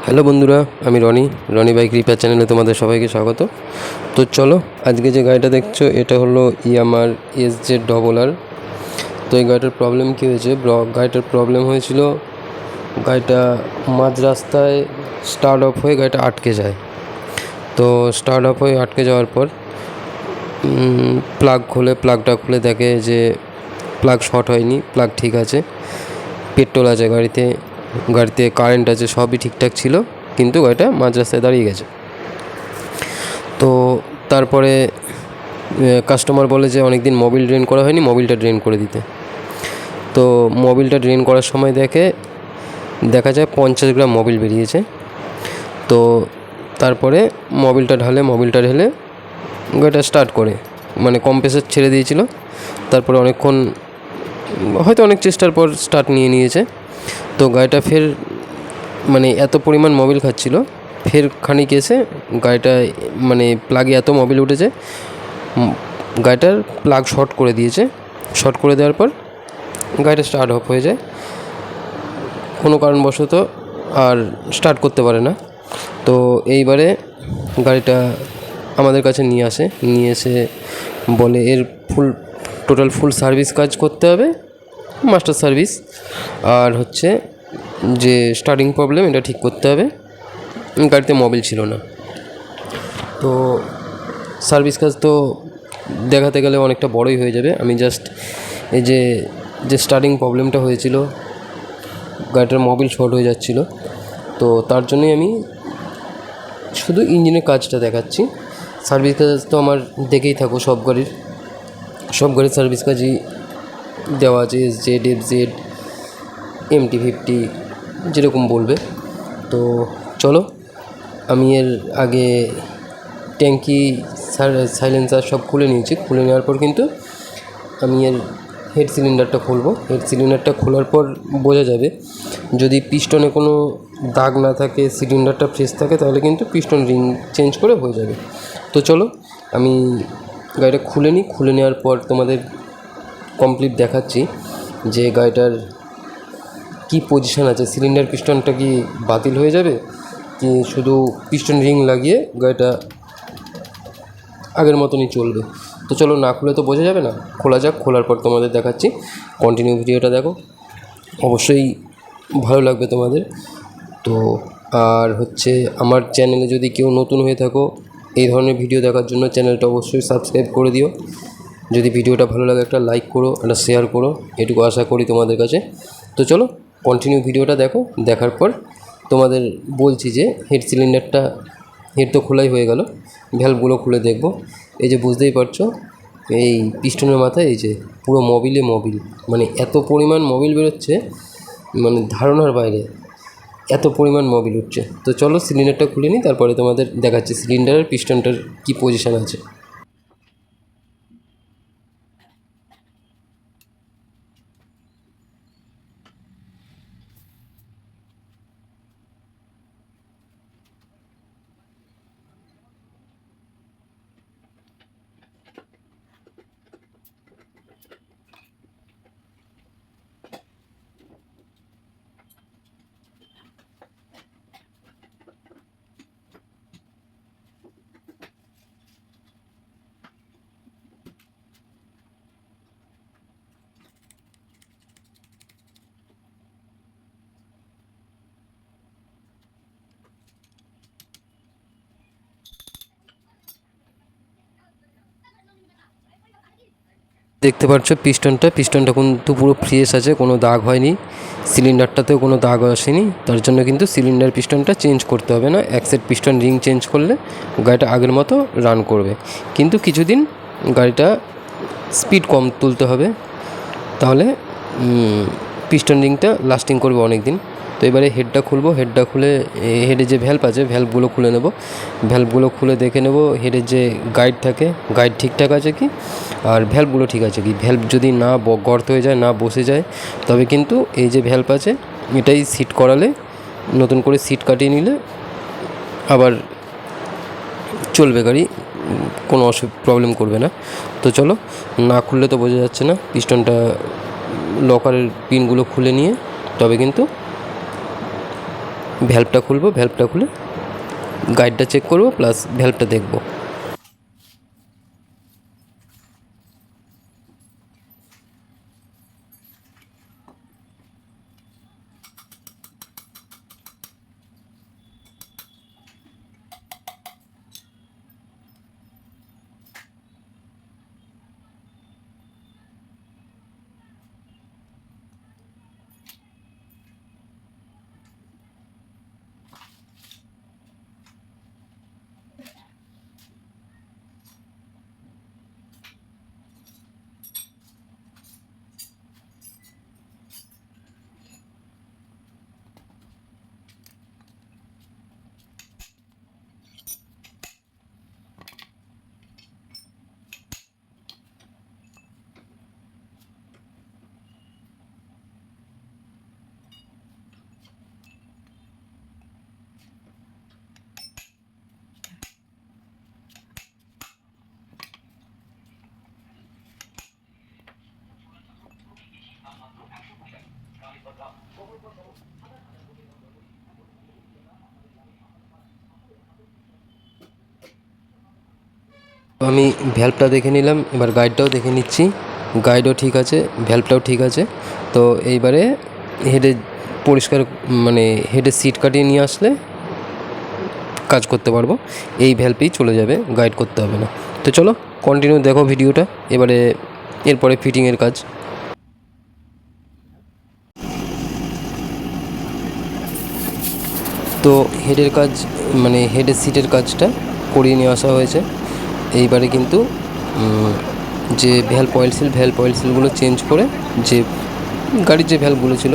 Hello বন্ধুরা, আমি Roni bike repair চ্যানেলে তোমাদের সবাইকে স্বাগত। তো চলো, আজকে যে গাড়িটা দেখছো এটা হলো ইয়ামার SZ-RR। তো এই গাড়িটার প্রবলেম কী হয়েছে, গাড়িটার প্রবলেম হয়েছিল গাড়িটা মাঝ রাস্তায় স্টার্ট অফ হয়ে গাড়িটা আটকে যায়। তো স্টার্ট অফ হয়ে আটকে যাওয়ার পর প্লাগটা খুলে দেখে যে প্লাগ শর্ট হয়নি, প্লাগ ঠিক আছে, পেট্রোল আছে গাড়িতে কারেন্ট আছে, সবই ঠিকঠাক ছিল, কিন্তু গাড়িটা মাঝ রাস্তায় দাঁড়িয়ে গেছে। তো তারপরে কাস্টমার বলে যে অনেক দিন মোবিল ড্রেন করা হয়নি, মোবিলটা ড্রেন করে দিতে। তো মোবিলটা ড্রেন করার সময় দেখা যায় 50 গ্রাম মোবিল বেরিয়েছে। তো তারপরে মোবিলটা ঢেলে গাড়িটা স্টার্ট করে, মানে কম্প্রেসার ছেড়ে দিয়েছিল। তারপরে হয়তো অনেক চেষ্টার পর স্টার্ট নিয়েছে। তো গাড়িটা ফের মানে এত পরিমাণ মোবিল খাচ্ছিল, ফের খানিক এসে গাড়িটা মানে প্লাগে এত মোবিল উঠেছে, গাড়িটার প্লাগ শর্ট করে দিয়েছে। শর্ট করে দেওয়ার পর গাড়িটা স্টার্ট অফ হয়ে যায়, কোনো কারণবশত আর স্টার্ট করতে পারে না। তো এইবারে গাড়িটা আমাদের কাছে নিয়ে এসে বলে এর টোটাল ফুল সার্ভিস কাজ করতে হবে, মাস্টার সার্ভিস, আর হচ্ছে যে স্টার্টিং প্রবলেম এটা ঠিক করতে হবে। গাড়িতে মোবিল ছিল না। তো সার্ভিস কাজ তো দেখাতে গেলে অনেকটা বড়ই হয়ে যাবে। আমি জাস্ট এই যে স্টার্টিং প্রবলেমটা হয়েছিল, গাড়িটার মোবিল শর্ট হয়ে যাচ্ছিলো, তো তার জন্যই আমি শুধু ইঞ্জিনের কাজটা দেখাচ্ছি। সার্ভিস কাজ তো আমার দেখেই থাকো, সব গাড়ির সার্ভিস কাজই দেওয়া আছে, SZ, FZ, MT-50 যেরকম বলবে। তো চলো, আমি এর আগে ট্যাঙ্কি সাইলেন্সার সব খুলে নিয়েছি। খুলে নেওয়ার পর কিন্তু আমি এর হেড সিলিন্ডারটা খুলবো। হেড সিলিন্ডারটা খোলার পর বোঝা যাবে, যদি পিস্টনে কোনো দাগ না থাকে, সিলিন্ডারটা ফ্রেশ থাকে, তাহলে কিন্তু পিস্টন রিং চেঞ্জ করে হয়ে যাবে। তো চলো, আমি গাড়িটা খুলে নেওয়ার পর তোমাদের কমপ্লিট দেখাচ্ছি যে গাড়িটার কি পজিশান আছে, সিলিন্ডার পিস্টনটা কি বাতিল হয়ে যাবে, কি শুধু পিস্টন রিং লাগিয়ে গাড়িটা আগের মতনই চলবে। তো চলো, না খুলে তো বোঝা যাবে না, খোলা যাক। খোলার পর তোমাদের দেখাচ্ছি। কন্টিনিউ ভিডিওটা দেখো, অবশ্যই ভালো লাগবে তোমাদের। তো আর হচ্ছে, আমার চ্যানেলে যদি কেউ নতুন হয়ে থাকো, এই ধরনের ভিডিও দেখার জন্য চ্যানেলটা অবশ্যই সাবস্ক্রাইব করে দিও। যদি ভিডিওটা ভালো লাগে একটা লাইক করো, একটা শেয়ার করো, এটুকু আশা করি তোমাদের কাছে। তো চলো, কন্টিনিউ ভিডিওটা দেখো। দেখার পর তোমাদের বলছি যে হেড তো খোলাই হয়ে গেল, ভ্যালভগুলো খুলে দেখব। এই যে বুঝতেই পারছো, এই পিস্টনের মাথায় এই যে পুরো মোবিল, মানে এত পরিমাণ মোবিল বেরোচ্ছে, মানে ধারণার বাইরে এত পরিমাণ মোবিল উঠছে। তো চলো, সিলিন্ডারটা খুলে নিই, তারপরে তোমাদের দেখাচ্ছি সিলিন্ডারের পিস্টনটার কী পজিশান আছে। দেখতে পাচ্ছ পিস্টনটা কিন্তু পুরো ফ্রেশ আছে, কোনো দাগ হয়নি। সিলিন্ডারটাতেও কোনো দাগ আসেনি, তার জন্য কিন্তু সিলিন্ডার পিস্টনটা চেঞ্জ করতে হবে না। এক সেট পিস্টন রিং চেঞ্জ করলে গাড়িটা আগের মতো রান করবে, কিন্তু কিছুদিন গাড়িটা স্পিড কম তুলতে হবে, তাহলে পিস্টন রিংটা লাস্টিং করবে অনেক দিন। তো এবারে হেডটা খুলবো। হেডটা খুলে হেডে যে ভ্যালভ আছে, ভ্যালভগুলো খুলে নেব। ভ্যালভগুলো খুলে দেখে নেব হেডের যে গাইড ঠিকঠাক আছে কি, আর ভ্যালভগুলো ঠিক আছে কি। ভ্যালভ যদি না গর্ত হয়ে যায়, না বসে যায়, তবে কিন্তু এই যে ভ্যালভ আছে এটাই সিট করালে, নতুন করে সিট কাটিয়ে নিলে আবার চলবে গাড়ি, কোনো প্রবলেম করবে না। তো চলো, না খুললে তো বোঝা যাচ্ছে না। পিস্টনটা লকারের পিনগুলো খুলে নিয়ে তবে কিন্তু ভ্যালভটা খুলবো, ভ্যালভটা খুলে গাইডটা চেক করবো প্লাস ভ্যালভটা দেখবো। আমি ভ্যালভটা দেখে নিলাম, এবার গাইডটাও দেখে নিচ্ছি। গাইডও ঠিক আছে, ভ্যালভটাও ঠিক আছে। তো এইবারে হেডে পরিষ্কার মানে হেডে সিট কাটিয়ে নিয়ে আসলে কাজ করতে পারবো। এই ভ্যালভেই চলে যাবে, গাইড করতে হবে না। তো চলো কন্টিনিউ দেখো ভিডিওটা। এবারে এরপরে ফিটিংয়ের কাজ। তো হেডের কাজ মানে হেডের সিটের কাজটা করিয়ে নিয়ে আসা হয়েছে। এইবারে কিন্তু যে ভ্যালভ অয়েল সিলগুলো চেঞ্জ করে যে গাড়ির যে ভ্যালভগুলো ছিল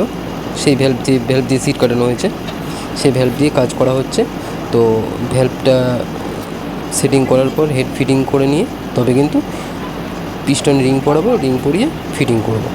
সেই ভ্যালভ দিয়ে সিট কাটানো হয়েছে, সেই ভ্যালভ দিয়ে কাজ করা হচ্ছে। তো ভ্যালভটা সেটিং করার পর হেড ফিটিং করে নিয়ে তবে কিন্তু পিস্টন রিং পরাবো, রিং পরিয়ে ফিটিং করব।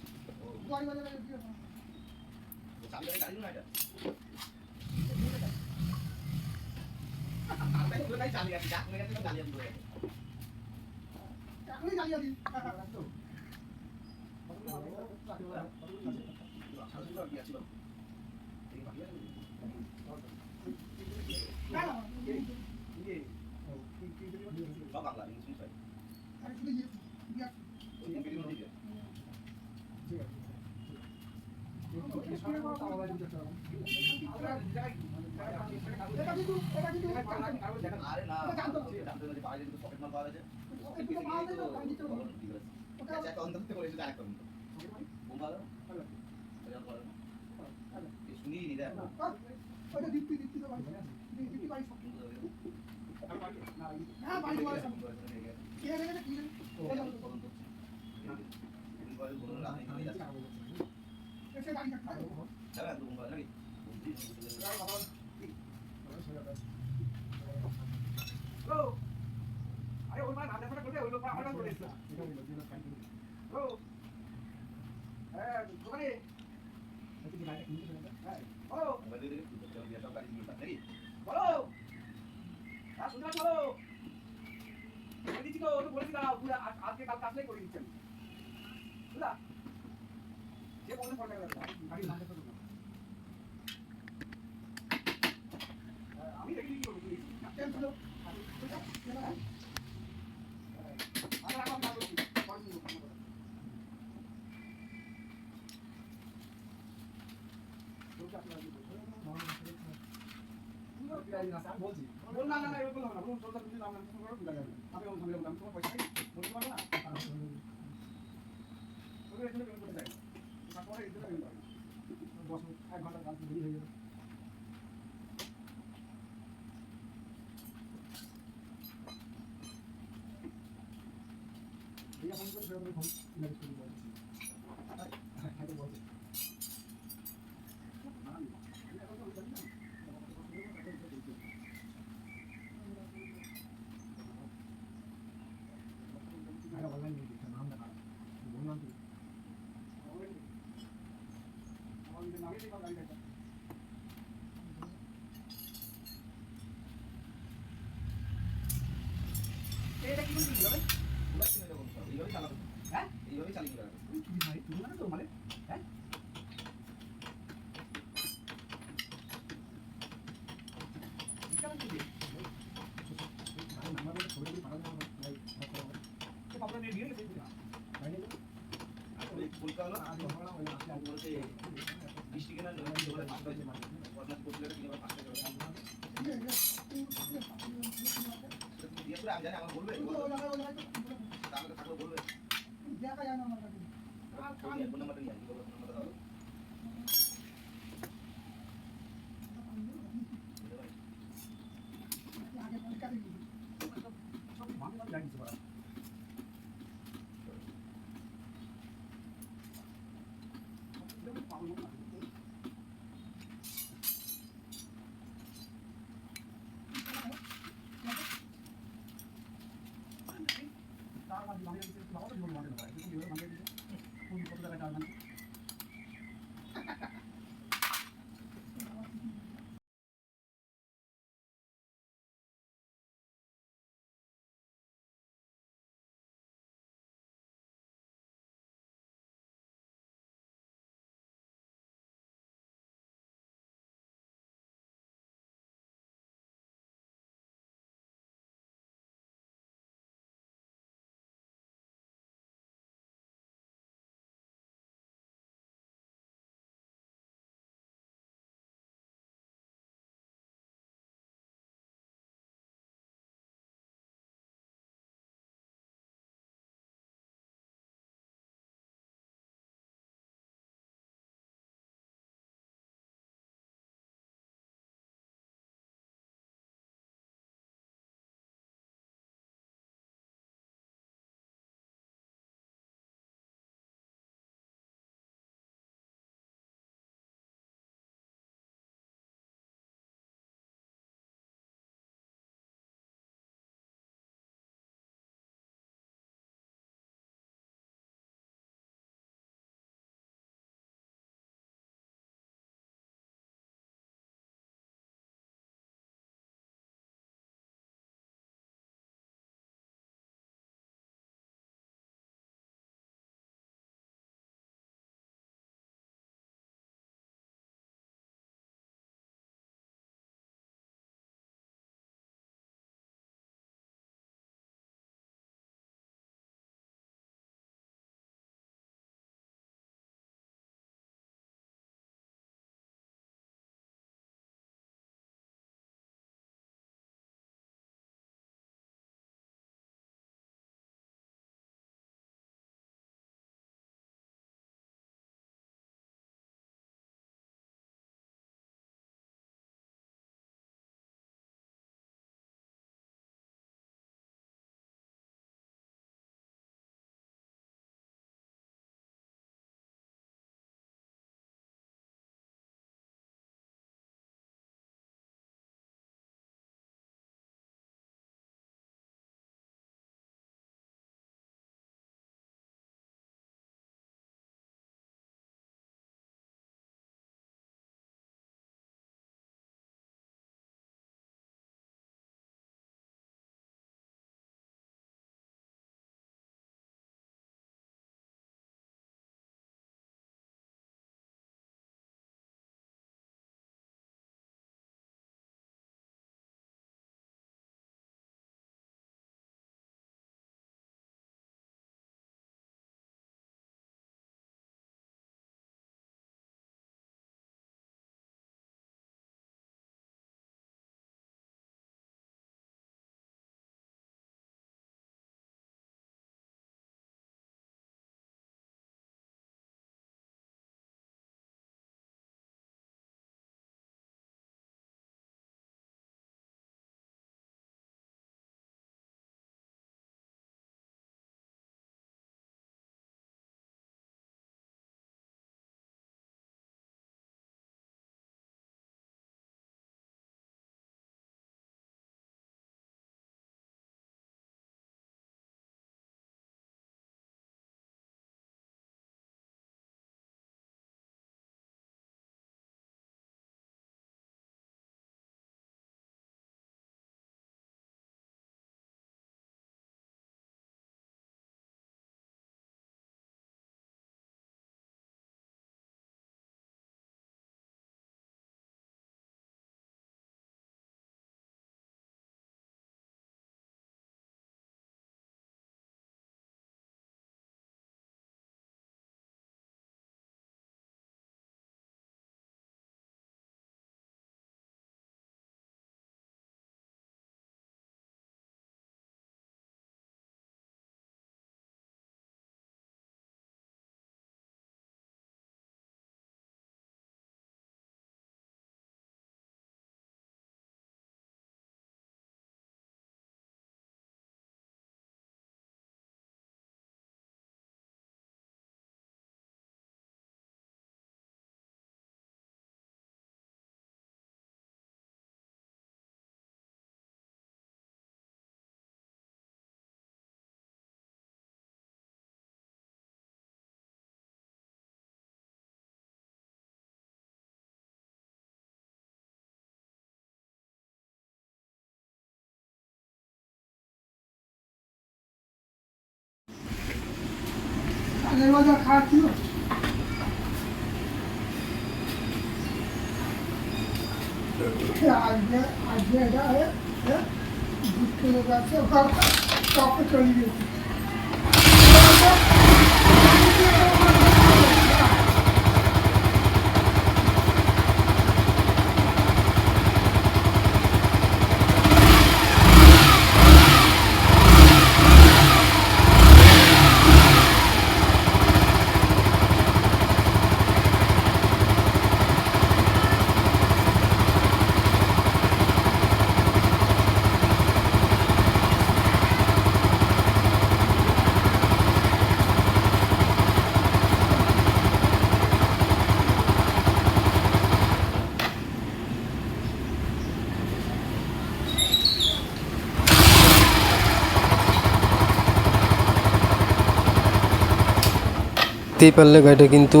দেখতেই পারলে গাড়িটা কিন্তু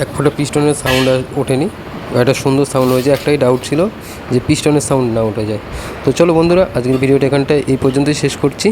এক ফোঁটা পিস্টনের সাউন্ড ওঠেনি। গাড়িটা সুন্দর সাউন্ড হয়েছে। একটাই ডাউট ছিল যে পিস্টনের সাউন্ড না উঠে যায়। তো চলো বন্ধুরা, আজকের ভিডিওটা এখানটায় এই পর্যন্তই শেষ করছি।